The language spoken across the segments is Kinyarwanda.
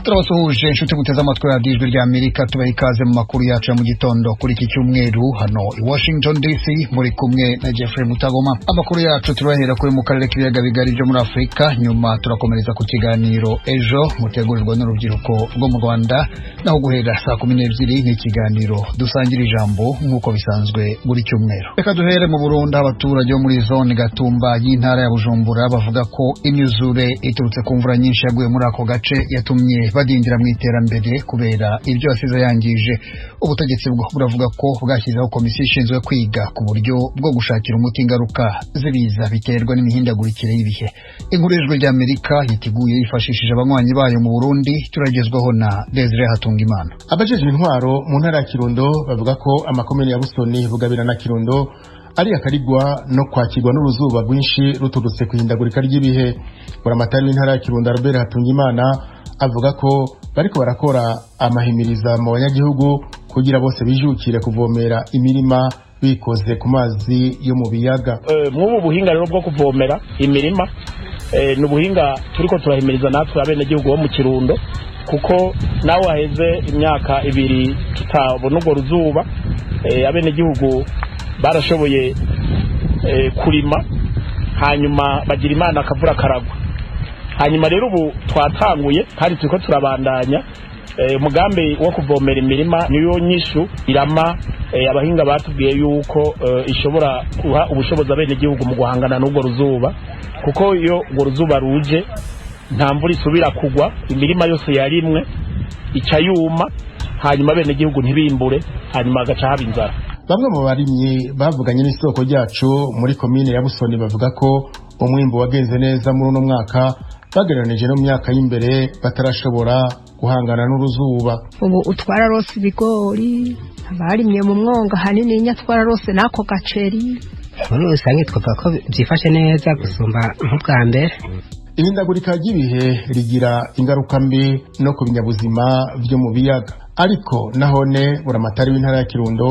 Turabasuhuje inshuti muteze amatwi ya ry'Amerika tubaha ikaze mu makuru yacu mu gitondo kuri iki cyumweru hano i Washington DC muri kumwe na Jeffrey Mutagoma. Amakuru yacu turahera kuri mu karere k'ibiyaga bigari byo muri Afrika, nyuma turakomereza ku kiganiro ejo mutegurirwa n'urubyiruko rwo mu Rwanda, naho guhera saa 12 n'ikiganiro dusangira ijambo nk'uko bisanzwe buri cyumweru. Reka duhere mu Burundi. Abaturage bo muri zone Gatumba y'intara ya Bujumbura bavuga ko imyuzure iturutse ku mvura nyinshi yaguye muri ako gace yatumye badindira mu iterambere kubera ibyo yasize yangije. Ubutegetsi bwo buravuga ko bwashyizeho komisiyo ishinzwe kwiga ku buryo bwo gushakira umuti ingaruka z'ibiza biterwa n'imihindagurikire y'ibihe. Inkuru y'Ijwi ry'Amerika yiteguye yifashishije abanywanyi bayo mu Burundi, turagezwaho na Desire Hatungimana. Abajejwe intwaro mu ntara ya Kirundo bavuga ko amakomune ya Busoni, Bugabira na Kirundo ari akarigwa no kwakirwa n'uruzuba rwinshi ruturutse kuhindagurika ry'ibihe. Buramatari w'intara ya Kirundo Albert Hatungimana avuga ko bariko barakora amahimiriza mu banyagihugu kugira bose bijukire kuvomera imirima bikoze ku mazi yo mu biyaga. Mw'ubu buhinga rero bwo kuvomera imirima n'ubuhinga turiko turahimiriza natwe abenegihugu bo mu Kirundo, kuko nawe haheze imyaka 2 tutabona urwo ruzuba. Abenegihugu barashoboye kurima, hanyuma bagira Imana akavura karagwa. Hanyuma rero ubu twatanguye kandi turiko turabandanya umugambi wo kuvomera imirima niyo nyishu irama. Abahinga batubwiye yuko ishobora kuha ubushobozi abenegihugu mu guhangana n'ubwo ruzuba, kuko iyo ubwo ruzuba ruje nta mvura isubira kugwa, imirima yose yarimwe ica yuma, hanyuma abenegihugu ntibimbure, hanyuma agaca haba inzara. Bamwe mu barimyi bavuganye n'isoko ryacu muri komine ya Busoni bavuga ko umwimbo wagenze neza muri uno mwaka bagereranije no myaka y'imbere batarashobora guhangana n'uruzuba. Ubu utwara rose ibigori, abarimye mu mwonga hanini nyatwara rose nako gaceri. Muri rusange twavuga ko byifashe neza gusumba nk'ubwa mbere. Ihindagurika ry'ibihe rigira ingaruka mbi no ku binyabuzima byo mu biyaga, ariko nahone buramatari w'intara ya Kirundo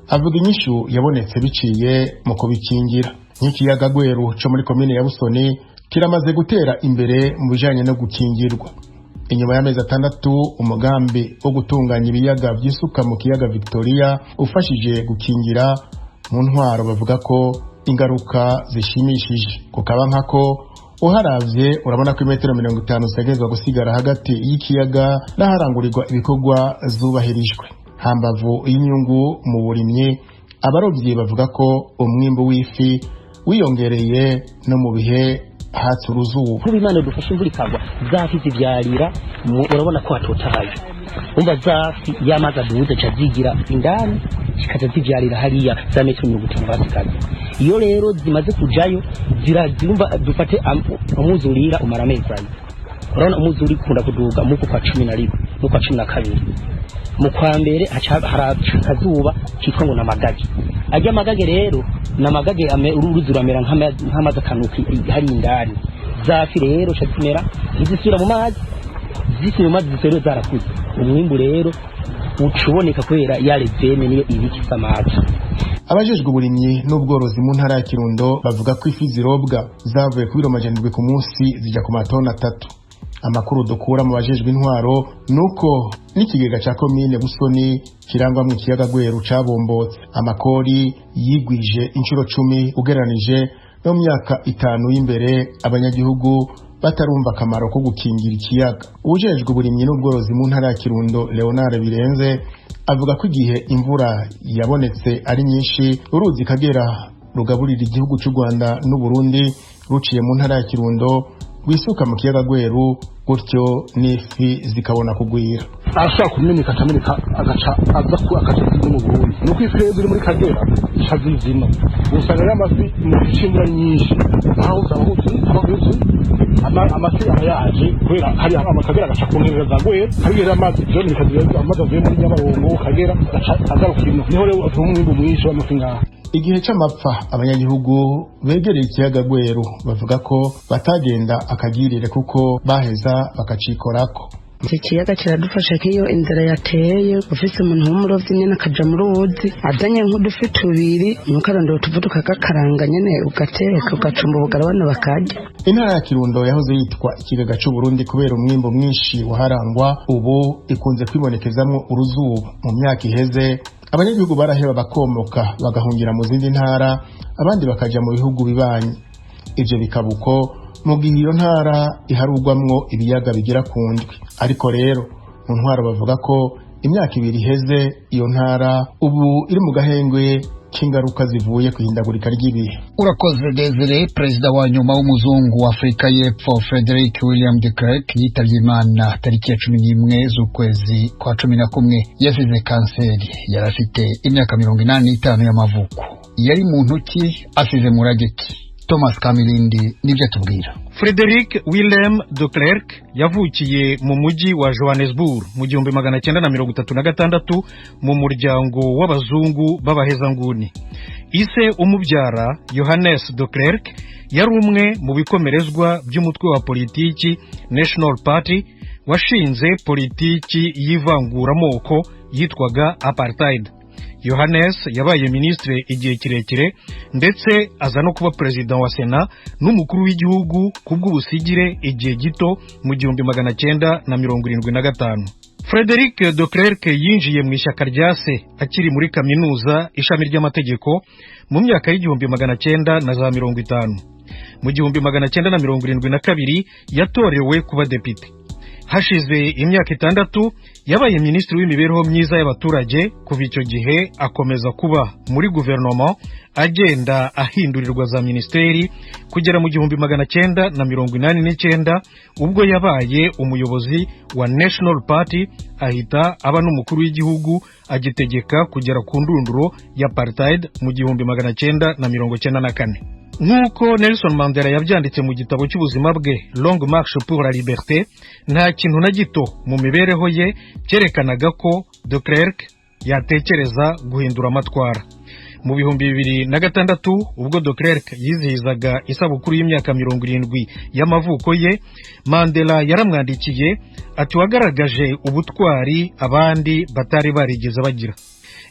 avuga inyishu yabonetse biciye mu kubikingira. Nk'ikiyaga Gweru cyo muri komine ya Busoni kiramaze gutera imbere mu bijanye no gukingirwa. Inyuma y'amezi 6 umugambi wo gutunganya ibiyaga by'isuka mu kiyaga Victoria ufashije gukingira mu ntwaro bavuga ko ingaruka zishimishije. Kukaba nkako uharavye urabona ko imetero 50 zagezwa gusigara hagati y'ikiyaga n'aharangurirwa ibikorwa zubahirijwe. Hambavu y'inyungu mu burimyi, abarovyi bavuga ko umwimbo w'ifi wiyongereye no mu bihe hatse uruzuba. Kuba Imana dufashe imvura ikagwa, zafi zivyarira urabona ko hatotahaye. Umva zafi yamaze aduze cazigira indani zikaza zivyarira hariya za metero 50 basikaza. Iyo rero zimaze kujayo zirazumva dufate umuzurira umara amezi 4. Urabona umuzuri kunda kuduga mu kwa 11 mu kwa 12. Mu kwa mbere harakazuba kitwa ngo namagage. Ajya amagage rero namagage uruzuramera nk'amazi akanuki hari indani. Zafi rero cyatumera izisubira mu mazi, zisubira mu mazi zisero zarakuze. Umwimbu rero ucuboneka kubera yale zeme niyo ibiki samaki. Abajejwe uburimyi n'ubworozi mu ntara ya Kirundo bavuga ko ifi zirobwa zavuye ku biro 700 ku munsi zijya ku matona 3. Amakuru dukura mu bajejwe intwaro nuko n'ikigega ca komine Busoni kirangwa mu kiyaga Gweru cabombotse. Amakori yigwije inshuro 10 ugeranije no myaka 5 y'imbere. Abanyagihugu batarumva akamaro ko gukingira ikiyaga. Ujejwe uburimyi n'ubworozi mu ntara ya Kirundo Leonard Birenze avuga ko igihe imvura yabonetse ari nyinshi uruzi Kagera rugaburira igihugu cy'u Rwanda n'u Burundi ruciye mu ntara ya Kirundo wisuka mu kiyaga Gweru, gutyo n'ifi zikabona kugwira. Ashaka kumeneka atameneka agaca aza ku akazi mu Burundi. No kwifire ziri muri Kagera shazizima. Usanga y'amafi mu cimbura nyinshi. Aho uzahuze abaguzi amafi yaje kwera hari amakagera agaca kunterera za Gweru. Hari rero amazi byo ni Kagera amazi avuye muri Nyabarongo Kagera agarukira. Niho rero umwimbu mwinshi w'amafi ngaha. Igihe c'amapfa abanyagihugu begereye ikiyaga Gweru bavuga ko batagenda akagirire kuko baheza bakacikorako. iki kiyaga kiradufasha kiyo inzara yateye ufise umuntu w'umurovyi nyene akaja mu ruzi azanye nk'udufi tubiri nukarondera utuvuta ukagakaranga nyene ugateka ugacumba ubugara abana bakarya. Intara ya Kirundo yahoze yitwa ikigaga c'u Burundi kubera umwimbo mwinshi waharangwa, ubu ikunze kwibonekezamwo uruzuba. Mu myaka iheze abanyagihugu baraheba bakomoka bagahungira mu zindi ntara, abandi bakaja mu bihugu bibanyi. Ivyo bikabuko mu gihe iyo ntara iharugwamwo ibiyaga bigera ku ndwi. Ariko rero mu ntwaro bavuga ko imyaka 2 iheze iyo ntara ubu iri mu gahengwe k'ingaruka zivuye ku ihindagurika ry'ibihe. Urakoze Desire. Perezida wa nyuma w'umuzungu wa Afrika y'Epfo Frederick William de Klerk yitavye Imana tariki ya 11 z'ukwezi kwa 11. Yasize kanseri, yarafite imyaka 85 y'amavuko. Yari muntu ki, asize murageki? Thomas Kamilindi nibyo tubwira. Frederick William de Klerk yavukiye mu mujyi wa Johannesburg mu 1936 mu muryango w'abazungu b'abahezanguni. Ise umubyara Johannes de Klerk yari umwe mu bikomerezwa by'umutwe wa politiki National Party washinze politiki y'ivanguramoko yitwaga apartheid. Johannes yabaye ministre igihe kirekire ndetse aza no kuba president wa Sena n'umukuru w'igihugu kubw'ubusigire igihe gito mu 1975. Frederick de Klerk yinjiye mu ishyaka rya se akiri muri kaminuza ishami ry'amategeko mu myaka y'1950. Mu 1972 yatorewe kuba depite. Hashize imyaka 6 yabaye minisitiri w'imibereho myiza y'abaturage. Kuva icyo gihe akomeza kuba muri guverinoma agenda ahindurirwa za ministeri kugera mu 1989 ubwo yabaye umuyobozi wa National Party ahita aba n'umukuru w'igihugu agitegeka kugera ku ndunduro ya apartheid mu 1994. Nk'uko Nelson Mandela yabyanditse mu gitabo cy'ubuzima bwe Longue Marche pour la Liberté, nta kintu na gito mu mibereho ye cyerekanaga ko de Klerk yatekereza guhindura amatwara. Mu 2006 ubwo de Klerk yizihizaga isabukuru y'imyaka 70 y'amavuko ye, Mandela yaramwandikiye ati wagaragaje ubutwari abandi batari barigeze bagira.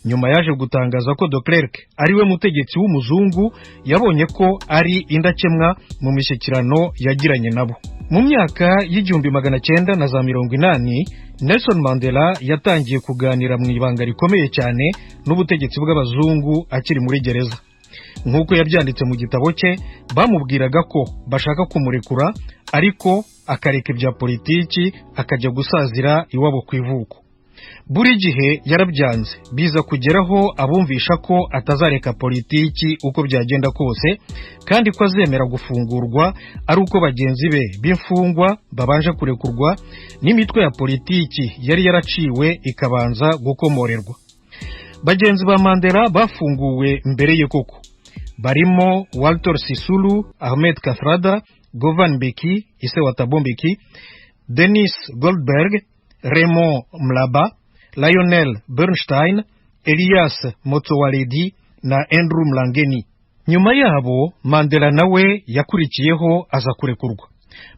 Nyuma yaje gutangaza ko de Klerk ariwe mutegetsi w'umuzungu yabonye ko ari indakemwa mu mishyikirano yagiranye nabo. Mu myaka y'1980 Nelson Mandela yatangiye kuganira mu ibanga rikomeye cyane n'ubutegetsi bw'abazungu akiri muri gereza. Nk'uko yabyanditse mu gitabo cye, bamubwiraga ko bashaka kumurekura ariko akareka ibya politiki akajya gusazira iwabo ku ivuko. Buri gihe yarabyanze, biza kugeraho abumvisha ko atazareka politiki uko byagenda kose kandi ko azemera gufungurwa ari uko bagenzi be b'imfungwa babanje kurekurwa n'imitwe ya politiki yari yaraciwe ikabanza gukomorerwa. Bagenzi ba Mandela bafunguwe mbere ye koko barimo Walter Sisulu, Ahmed Kathrada, Govan Mbeki, ise wa Thabo Mbeki, Dennis Goldberg, Raymond Mlaba, Lionel Bernstein, Elias Motsoaledi na Andrew Mlangeni. Nyuma yabo Mandela nawe yakurikiyeho aza kurekurwa.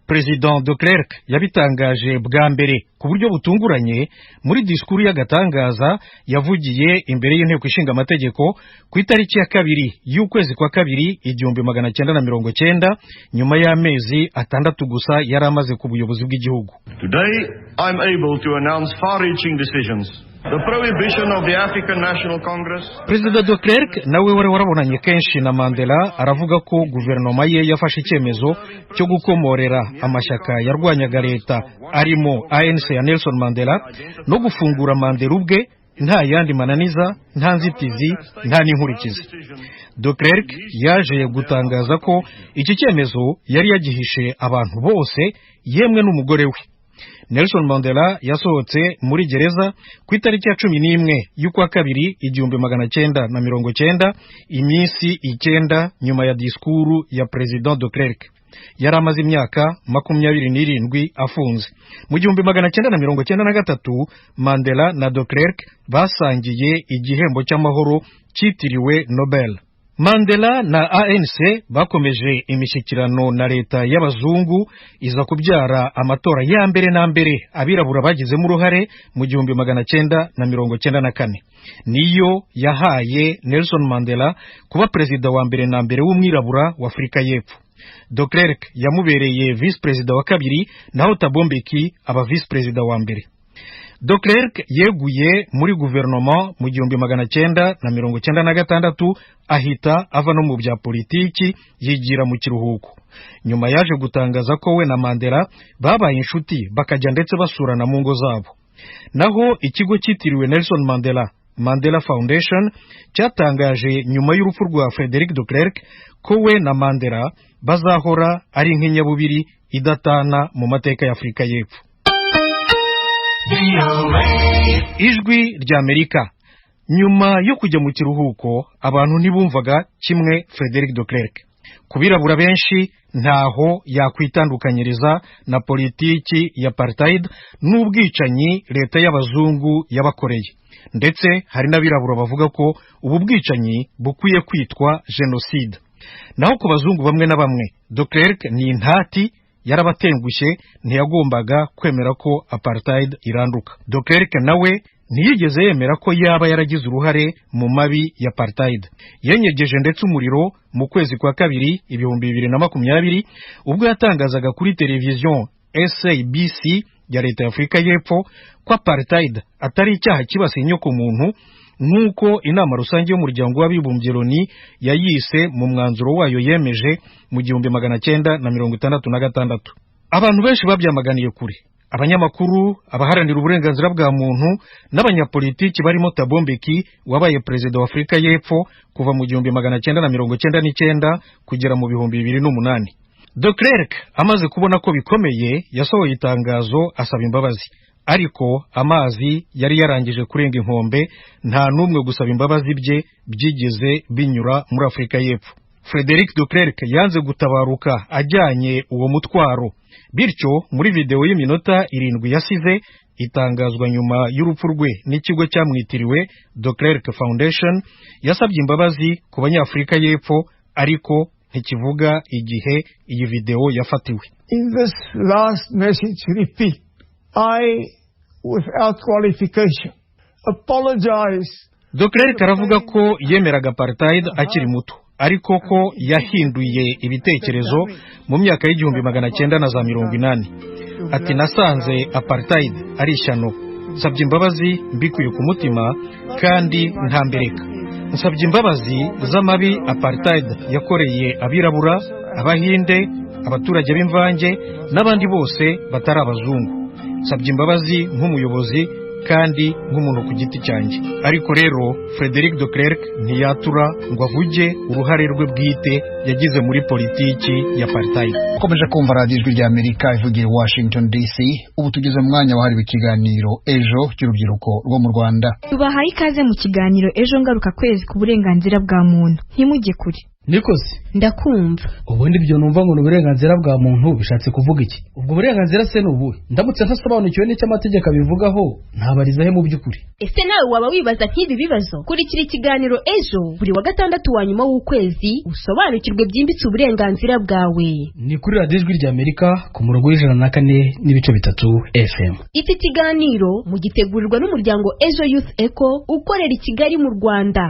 President de Klerk yabitangaje bwa mbere ku buryo butunguranye muri disikuru y'agatangaza yavugiye imbere y'inteko ishinga amategeko ku itariki ya 2 y'ukwezi kwa 2 1990, nyuma y'amezi 6 gusa yari amaze ku buyobozi bw'igihugu. Today I'm able to announce far-reaching decisions. The prohibition of the African National Congress. President de Klerk nawe warabonanye kenshi na Mandela aravuga ko guverinoma ye yafashe icyemezo cyo gukomorera amashyaka yarwanyaga leta arimo ANC ya Nelson Mandela no gufungura Mandela ubwe nta yandi mananiza, nta nzitizi, nta n'inkurikizi. De Klerk yaje gutangaza ko iki cyemezo yari yagihishe abantu bose yemwe n'umugore we. Nelson Mandela yasohotse muri gereza ku itariki ya 11 y'ukwa 2 1990, iminsi 9 nyuma ya disikuru ya President de Klerk. Yari amaze imyaka 27 afunze. Mu 1993 Mandela na de Klerk basangiye igihembo cy'amahoro cyitiriwe Nobel. Mandela na ANC bakomeje imishyikirano na leta y'abazungu iza kubyara amatora ya mbere na mbere abirabura bagizemo uruhare mu 1994 niyo yahaye Nelson Mandela kuba perezida wa mbere na mbere w'umwirabura wa Afrika y'Epfo. De Klerk yamubereye vice perezida wa kabiri naho Thabo Mbeki aba vice perezida wa mbere. De Klerk yeguye muri guverinoma mu 1996 ahita ava no mu bya politiki yigira mu kiruhuko. Nyuma yaje gutangaza ko we na Mandela babaye inshuti bakajya ndetse basurana mu ngo zabo. Naho ikigo cyitiriwe Nelson Mandela Foundation cyatangaje nyuma y'urupfu rwa Frederick de Klerk ko we na Mandela bazahora ari nk'inyabubiri idatana mu mateka ya Afrika y'Epfo. Ijwi ry'Amerika. Nyuma yo kujya mu kiruhuko abantu ntibumvaga kimwe Frederick de Klerk. Kubirabura benshi ntaho yakwitandukanyiriza na politiki ya apartheid n'ubwicanyi leta y'abazungu yabakoreye. Ndetse hari n'abirabura bavuga ko ubu bwicanyi bukwiye kwitwa genocide. Naho ku bazungu bamwe na bamwe de Klerk ni intati yarabatengushye ntiyagombaga kwemera ko apartheid iranduka. De Klerk nawe ntiyigeze yemera ko yaba yaragize uruhare mu mabi ya apartheid. Yenyegeje ndetse umuriro mu kwezi kwa kabiri 2020 ubwo yatangazaga kuri televiziyo SABC ya leta ya Afrika y'Epfo ko apartheid atari icyaha kibasiye ku muntu nk'uko inama rusange y'umuryango w'abibumbye Loni yayise mu mwanzuro wayo yemeje mu 1966. Abantu benshi babyamaganiye kure. Abanyamakuru, abaharanira uburenganzira bwa muntu n'abanyapolitiki barimo Thabo Mbeki wabaye perezida wa Afrika y'Epfo kuva mu 1999 kugera mu 2008. De Klerk amaze kubona ko bikomeye yasohoye itangazo asaba imbabazi. Ariko amazi yari yarangije kurenga inkombe, nta numwe gusaba imbabazi bye byigeze binyura muri Afrika y'Epfo. Frederick de Klerk yanze gutabaruka ajyanye uwo mutwaro. Bityo muri video y'iminota 7 yasize itangazwa nyuma y'urupfu rwe n'ikigo cyamwitiriwe De Klerk Foundation yasabye imbabazi ku banyafrika y'Epfo ariko ntikivuga igihe iyi video yafatiwe. In this last message repeat, I, without qualification, apologize. De Klerk aravuga ko yemeraga apartheid akiri muto, ariko ko yahinduye ibitekerezo mu myaka y'1980. Ati nasanze apartheid ari ishyano, nsabye imbabazi mbikuye ku mutima kandi ntambereka. Nsabye imbabazi z'amabi apartheid yakoreye abirabura, abahinde, abaturage b'imvange n'abandi bose batari abazungu. Nsabye imbabazi nk'umuyobozi kandi nk'umuntu ku giti cyanjye. Ariko rero Frederick de Klerk ntiyatura ngo avuge uruhare rwe bwite yagize muri politiki ya apartheid. Ukomeje kumva Radio Ijwi ry'Amerika ivugira Washington DC. Ubu tugeze mu mwanya wahariwe ikiganiro ejo cy'urubyiruko rwo mu Rwanda. Tubahaye ikaze mu kiganiro ejo ngaruka kwezi ku burenganzira bwa muntu. Ntimujye kure. Nikoze ndakumva. Ubundi byo numva ngo uburenganzira bwa muntu bishatse kuvuga iki? Ubwo burenganzira se nubuhe? Ndamutse ntasobanukiwe n'icyo amategeko abivugaho ntabariza he mu by'ukuri. Ese nawe waba wibaza nk'ibi bibazo? Kurikira ikiganiro ejo buri wa gatandatu wa nyuma w'ukwezi usobanukirwe byimbitse uburenganzira bwawe. Ni kuri Radio Ijwi ry'Amerika ku murongo w'104.3 FM. Iki kiganiro mugitegurirwa n'umuryango Ejo Youth Echo ukorera i Kigali mu Rwanda.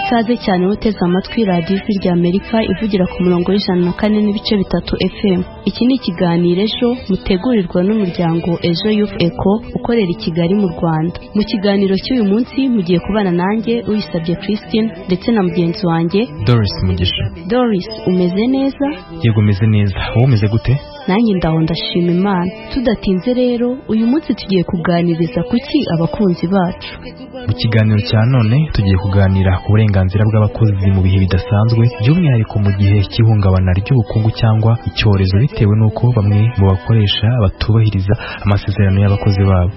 Ikaze cyane uteze amatwi Radio Ijwi ry'Amerika ivugira ku murongo w'104.3 FM. Iki ni ikiganiro ejo mutegurirwa n'umuryango Ejo Youth Echo ukorera i Kigali mu Rwanda. Mu kiganiro cy'uyu munsi mugiye kubana nanjye uyisabye Christine ndetse na mugenzi wanjye Doris Mugisha. Doris, umeze neza? Yego meze neza. Wowe umeze gute? Nanjye ndaho ndashima Imana. Tudatinze rero uyu munsi tugiye kuganiriza kuki abakunzi bacu. Mu kiganiro cya none tugiye kuganira ku burenganzira bw'abakozi mu bihe bidasanzwe, by'umwihariko mu gihe cy'ihungabana ry'ubukungu cyangwa icyorezo bitewe n'uko bamwe mu bakoresha batubahiriza amasezerano y'abakozi babo.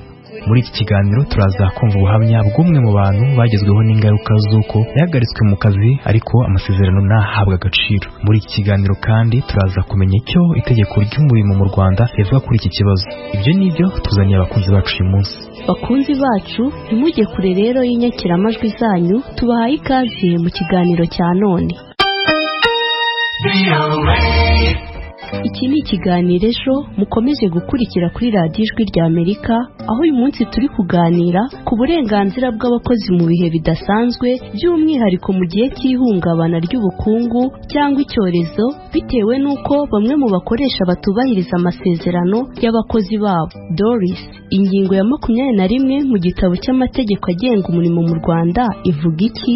Muri iki kiganiro turaza kumva ubuhamya bw'umwe mu bantu bagezweho n'ingaruka z'uko yahagaritswe mu kazi ariko amasezerano ntahabwe agaciro. Muri iki kiganiro kandi turaza kumenya icyo itegeko ry'umurimo mu Rwanda rivuga kuri iki kibazo. Ibyo nibyo tuzaniye abakunzi bacu uyu munsi. Bakunzi bacu, ntimujye kure rero y'inyakiramajwi zanyu, tubahaye ikaze mu kiganiro cya none. Iki ni ikiganiro ejo mukomeje gukurikira kuri radiyo ijwi ry'Amerika, aho uyu munsi turi kuganira ku burenganzira bw'abakozi mu bihe bidasanzwe, by'umwihariko mu gihe cy'ihungabana ry'ubukungu cyangwa icyorezo, bitewe n'uko bamwe mu bakoresha batubahiriza amasezerano y'abakozi babo. Doris, ingingo ya 21 mu gitabo cy'amategeko agenga umurimo mu Rwanda ivuga iki?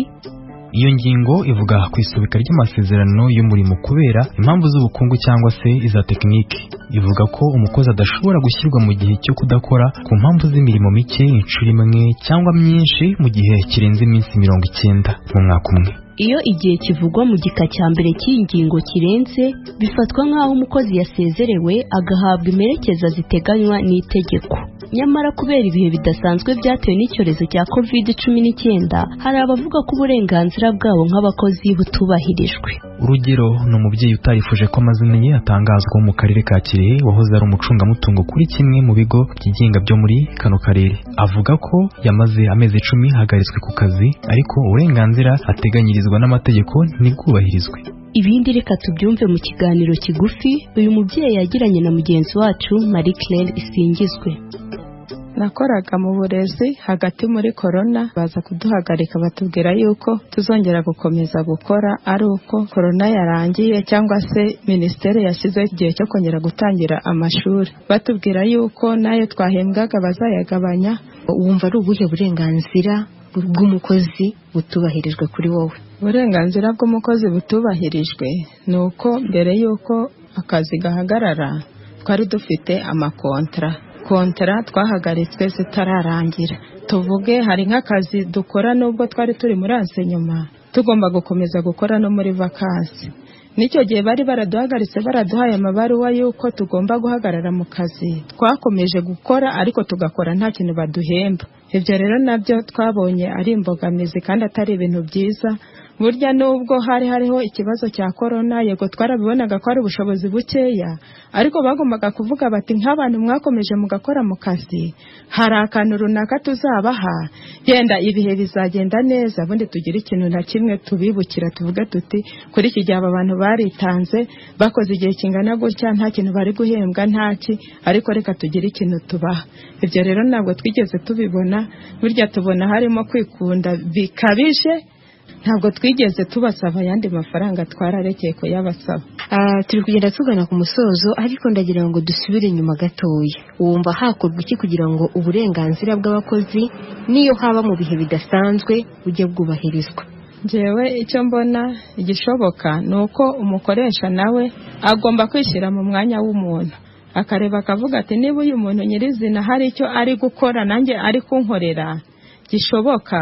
Iyo ngingo ivuga ku isubika ry'amasezerano y'umurimo kubera impamvu z'ubukungu cyangwa se iza tekinike. Ivuga ko umukozi adashobora gushyirwa mu gihe cyo kudakora ku mpamvu z'imirimo mike inshuro imwe cyangwa myinshi mu gihe kirenze iminsi 90 mu mwaka umwe. Iyo igihe kivugwa mu gika cya mbere cy'iyi ngingo kirenze, bifatwa nk'aho umukozi yasezerewe agahabwa imperekeza ziteganywa n'itegeko. Nyamara kubera ibihe bidasanzwe byatewe n'icyorezo cya COVID-19, hari abavuga ko uburenganzira bwabo nk'abakozi butubahirijwe. Urugero ni umubyeyi utarifuje ko amazina ye atangazwa mu karere ka Kirehe, wahoze ari umucungamutungo kuri kimwe mu bigo byigenga byo muri kano karere. Avuga ko yamaze amezi 10 ahagaritswe ku kazi, ariko uburenganzira ateganyirizwa n'amategeko ntibwubahirizwe. Ibindi reka tubyumve mu kiganiro kigufi uyu mubyeyi yagiranye na mugenzi wacu Marie Claire Isingizwe. Nakoraga mu burezi hagati muri corona, baza kuduhagarika batubwira yuko tuzongera gukomeza gukora ari uko corona yarangiye, cyangwa se ministeri yashyizeho igihe cyo kongera gutangira amashuri. Batubwira yuko nayo twahembwaga bazayagabanya. Wumva ari ubuhe burenganzira bw'umukozi butubahirijwe kuri wowe? Uburenganzira bw'umukozi butubahirijwe ni uko mbere yuko akazi gahagarara twari dufite amakontra twahagaritswe zitararangira. Tuvuge hari nk'akazi dukora nubwo twari turi muri enseignement, tugomba gukomeza gukora no muri vacances. Nicyo gihe bari baraduhagaritse, baraduhaye amabaruwa yuko tugomba guhagarara mu kazi. Twakomeje gukora ariko tugakora nta kintu baduhemba. Ibyo rero nabyo twabonye ari imbogamizi kandi atari ibintu byiza. Burya nubwo hariho ikibazo cya corona, yego twarabibonaga ko ari ubushobozi bukeya, ariko bagombaga kuvuga bati nk'abantu mwakomeje mugakora mu kazi, hari akantu runaka tuzabaha, yenda ibihe bizagenda neza, ubundi tugira ikintu na kimwe tubibukira, tuvuga tuti kuri iki gihe aba bantu baritanze bakoze igihe kingana gutya, nta kintu bari guhembwa ntaki, ariko reka tugire ikintu tubaha. Ibyo rero ntabwo twigeze tubibona. Burya tubona harimo kwikunda bikabije, ntabwo twigeze tubasaba yandi mafaranga, twararekeye ko yabasaba. Turi kugenda tugana ku musozo, ariko ndagira ngo dusubire inyuma gatoya. Wumva hakorwa iki kugira ngo uburenganzira bw'abakozi niyo haba mu bihe bidasanzwe bujye bwubahirizwa? Jewe icyo mbona igishoboka ni uko umukoresha nawe agomba kwishyira mu mwanya w'umuntu, akareba akavuga ati niba uyu muntu nyirizina hari icyo ari gukora nanjye ari kunkorera gishoboka,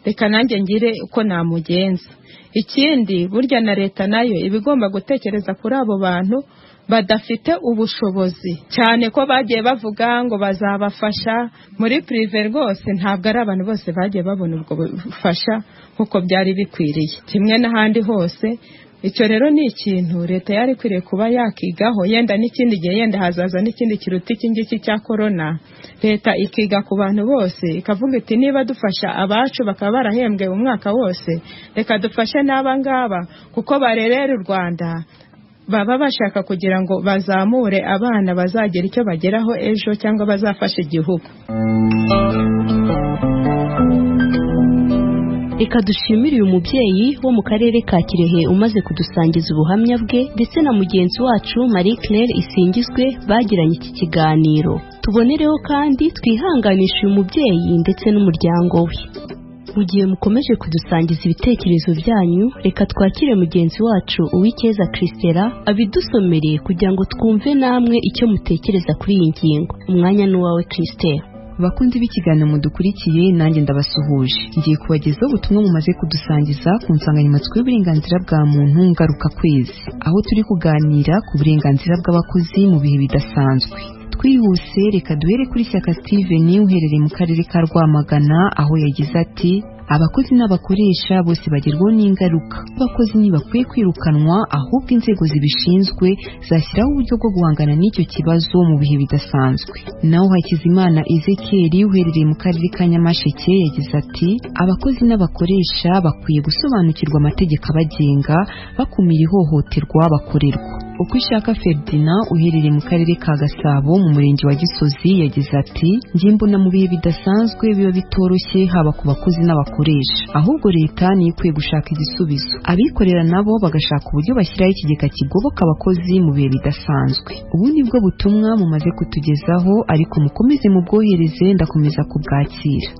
reka nanjye ngire uko namugenza. Ikindi, burya na leta nayo ibigomba gutekereza kuri abo bantu badafite ubushobozi, cyane ko bagiye bavuga ngo bazabafasha muri prive. Rwose ntabwo ari abantu bose bagiye babona ubwo bufasha kuko byari bikwiriye, kimwe n'ahandi hose. Icyo rero ni ikintu leta yari kwiriye kuba yakigaho, yenda n'ikindi gihe yenda hazaza n'ikindi kiruta iki ngiki cya corona, leta ikiga ku bantu bose ikavuga iti niba dufasha abacu bakaba barahembwe umwaka wose, reka dufashe n'aba ngaba kuko barerera u Rwanda, baba bashaka kugira ngo bazamure abana bazagira icyo bageraho ejo cyangwa bazafasha igihugu. Reka dushimire uyu mubyeyi wo mu karere ka Kirehe umaze kudusangiza ubuhamya bwe, ndetse na mugenzi wacu Marie Claire Isingizwe bagiranye iki kiganiro. Tubonereho kandi twihanganisha uyu mubyeyi ndetse n'umuryango we. Mu gihe mukomeje kudusangiza ibitekerezo byanyu, reka twakire mugenzi wacu Uwikeza Christela abidusomereye kugira ngo twumve namwe icyo mutekereza kuri iyi ngingo. Umwanya ni uwawe Christela. Bakunzi b'ikiganiro mudukurikiye, nanjye ndabasuhuje. Ngiye kubagezaho ubutumwa mumaze kudusangiza ku nsanganyamatsiko y'uburenganzira bwa muntu ngaruka kwezi, aho turi kuganira ku burenganzira bw'abakozi mu bihe bidasanzwe. twihuse reka duhere kuri Shyaka Steven uherereye mu karere ka Rwamagana aho yagize ati abakozi n'abakoresha bose bagerwaho n'ingaruka. Abakozi ntibakwiye kwirukanwa ahubwo inzego zibishinzwe zashyiraho uburyo bwo guhangana n'icyo kibazo mu bihe bidasanzwe. Naho Hakizimana Ezekiel uherereye mu karere ka Nyamasheke yagize ati abakozi n'abakoresha bakwiye gusobanukirwa amategeko abagenga bakumira ihohoterwa bakorerwa. Uko ishaka Ferdinand uherereye mu karere ka Gasabo mu murenge wa Gisozi yagize ati njye mbona mu bihe bidasanzwe biba bitoroshye haba ku bakozi n'abakoresha, ahubwo leta niyo ikwiye gushaka igisubizo, abikorera nabo bagashaka uburyo bashyiraho ikigega kigoboka abakozi mu bihe bidasanzwe. Ubu nibwo butumwa mumaze kutugezaho, ariko mukomeze mubwohereze ndakomeza kubwakira.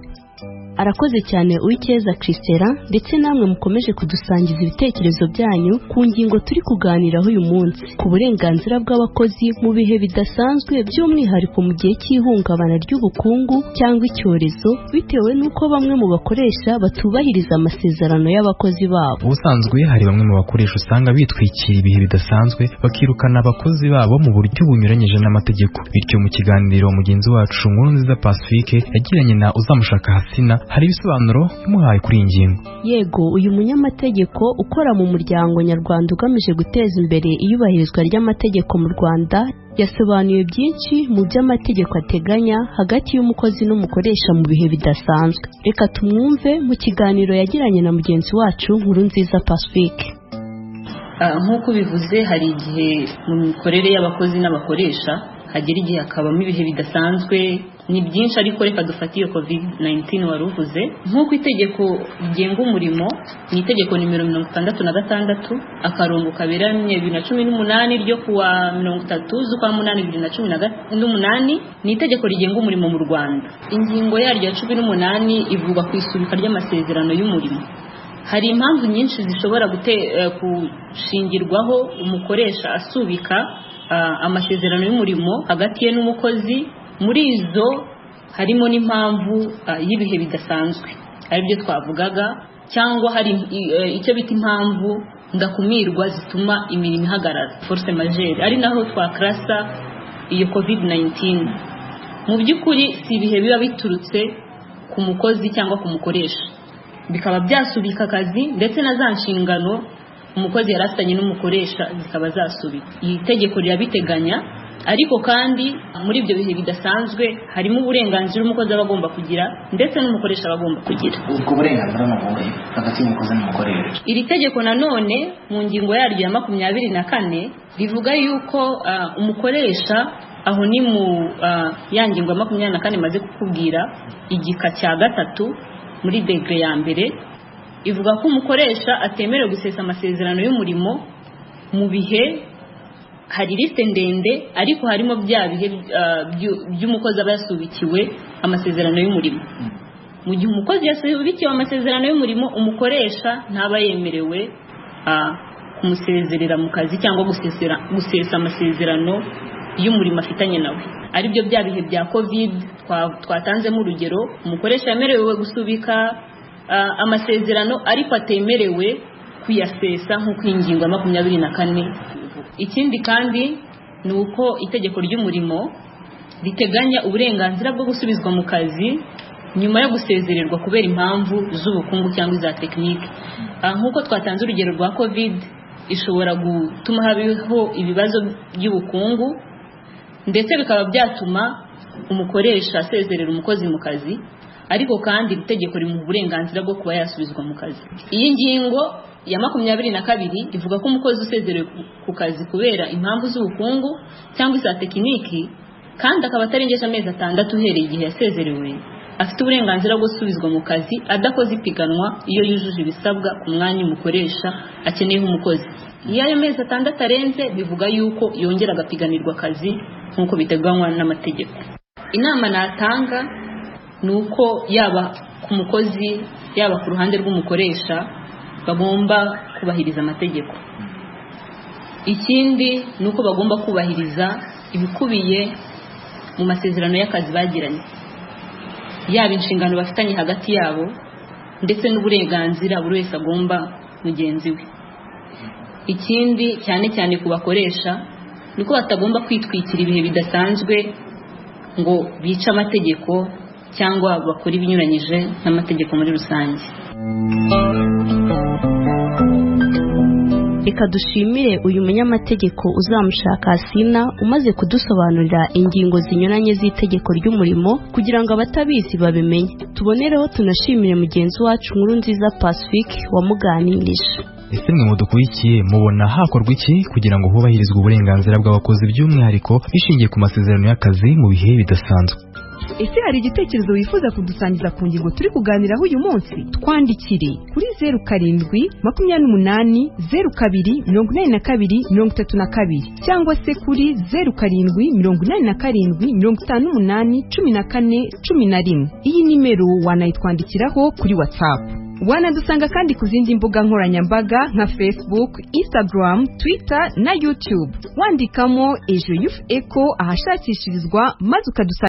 Arakoze cyane Uwikeza Christera, ndetse namwe mukomeje kudusangiza ibitekerezo byanyu ku ngingo turi kuganiraho uyu munsi, ku burenganzira bw'abakozi mu bihe bidasanzwe, by'umwihariko mu gihe cy'ihungabana ry'ubukungu cyangwa icyorezo, bitewe n'uko bamwe mu bakoresha batubahiriza amasezerano y'abakozi babo. Ubusanzwe hari bamwe mu bakoresha usanga bitwikira ibihe bidasanzwe bakirukana abakozi babo mu buryo bunyuranyije n'amategeko. Bityo mu kiganiro mugenzi wacu Nkurunziza Pacifique yagiranye na Uzamushaka Hasina hari ibisobanuro bimuhaye kuri iyi ngingo. Yego, uyu munyamategeko ukora mu muryango nyarwanda ugamije guteza imbere iyubahirizwa ry'amategeko mu Rwanda yasobanuye byinshi mu by'amategeko ateganya hagati y'umukozi n'umukoresha mu bihe bidasanzwe. Reka tumwumve mu kiganiro yagiranye na mugenzi wacu Nkurunziza Pacifique. Nk'uko bivuze, hari igihe mu mikorere y'abakozi n'abakoresha hagera igihe hakabamo ibihe bidasanzwe. Ni byinshi, ariko reka dufate iyo COVID-19 wari uvuze. Nk'uko itegeko rigenga umurimo ni itegeko nimero 66 akarongo kaberamye 2018 ryo kuwa 30 z'ukwa 8 2018 ni itegeko rigenga umurimo mu Rwanda. Ingingo yaryo ya 18 ivuga ku isubika ry'amasezerano y'umurimo. Hari impamvu nyinshi zishobora gushingirwaho umukoresha asubika amasezerano y'umurimo hagati ye n'umukozi. Muri izo harimo n'impamvu y'ibihe bidasanzwe, aribyo twavugaga, cyangwa hari icyo bita impamvu ndakumirwa zituma imirimo ihagarara, force majeure, ari naho twakrasa iyo COVID-19. Mu by'ukuri si ibihe biba biturutse ku mukozi cyangwa ku mukoresha, bikaba byasubika akazi ndetse na za nshingano umukozi yarasanye n'umukoresha zikaba zasubika. Iyi tegeko rirabiteganya, ariko kandi muri ibyo bihe bidasanzwe harimo uburenganzira umukozi aba agomba kugira ndetse n'umukoresha aba agomba kugira. Ubwo burenganzira n'ubuhe hagati y'umukozi n'umukoresha? Iri tegeko nanone mu ngingo yaryo ya 24 rivuga yuko umukoresha, aho ni mu ya ngingo ya 24 maze kukubwira, igika cya 3 muri degree ya mbere ivuga ko umukoresha atemerewe gusesa amasezerano y'umurimo mu bihe, hari liste ndende, ariko harimo bya bihe by'umukozi aba yasubikiwe amasezerano y'umurimo. Mu gihe umukozi yasubikiwe amasezerano y'umurimo, umukoresha ntaba yemerewe kumusezerera mu kazi cyangwa gusesa amasezerano y'umurimo afitanye nawe. Aribyo bya bihe bya COVID twatanzemo urugero, umukoresha yemerewe gusubika amasezerano ariko atemerewe kuyasesa nk'uko ingingo ya 24. Ikindi kandi ni uko itegeko ry'umurimo riteganya uburenganzira bwo gusubizwa mu kazi nyuma yo gusezererwa kubera impamvu z'ubukungu cyangwa iza tekinike. Nk'uko twatanze urugero rwa COVID, ishobora gutuma habaho ibibazo by'ubukungu ndetse bikaba byatuma umukoresha asezerera umukozi mu kazi, ariko kandi itegeko rimuha uburenganzira bwo kuba yasubizwa mu kazi. Iyi ngingo ya 22 ivuga ko umukozi usezerewe ku kazi kubera impamvu z'ubukungu cyangwa iza tekiniki kandi akaba atarengeje amezi 6 uhereye igihe yasezerewe, afite uburenganzira bwo gusubizwa mu kazi adakoze ipiganwa iyo yujuje ibisabwa ku mwanya umukoresha akeneyeho umukozi. Iyo ayo mezi 6 arenze, bivuga yuko yongera agapiganirwa akazi nk'uko biteganywa n'amategeko. Inama natanga ni uko yaba ku mukozi yaba ku ruhande rw'umukoresha bagomba kubahiriza amategeko. Ikindi ni uko bagomba kubahiriza ibikubiye mu masezerano y'akazi bagiranye, yaba inshingano bafitanye hagati yabo ndetse n'uburenganzira buri wese agomba mugenzi we. Ikindi cyane cyane ku bakoresha ni uko batagomba kwitwikira ibihe bidasanzwe ngo bice amategeko cyangwa bakora ibinyuranyije n'amategeko muri rusange. Reka dushimire uyu munyamategeko uzamushaka Asina umaze kudusobanurira ingingo zinyuranye z'itegeko ry'umurimo kugira ngo abatabizi babimenye. Tubonereho tunashimire mugenzi wacu Nkurunziza Pacifique wamuganirije. Ese mwe mudukurikiye mubona hakorwa iki kugira ngo hubahirizwe uburenganzira bw'abakozi by'umwihariko bishingiye ku masezerano y'akazi mu bihe bidasanzwe? Ese hari igitekerezo wifuza kudusangiza ku ngingo turi kuganiraho uyu munsi? Twandikire kuri 0728024232 cyangwa se kuri 0787581411. Iyi nimero wanayitwandikiraho kuri WhatsApp. Wanadusanga kandi ku zindi mbuga nkoranyambaga nka Facebook, Instagram, Twitter na YouTube. Wandikamo Ejo Youth Echo ahashakishirizwa maze ukadusanga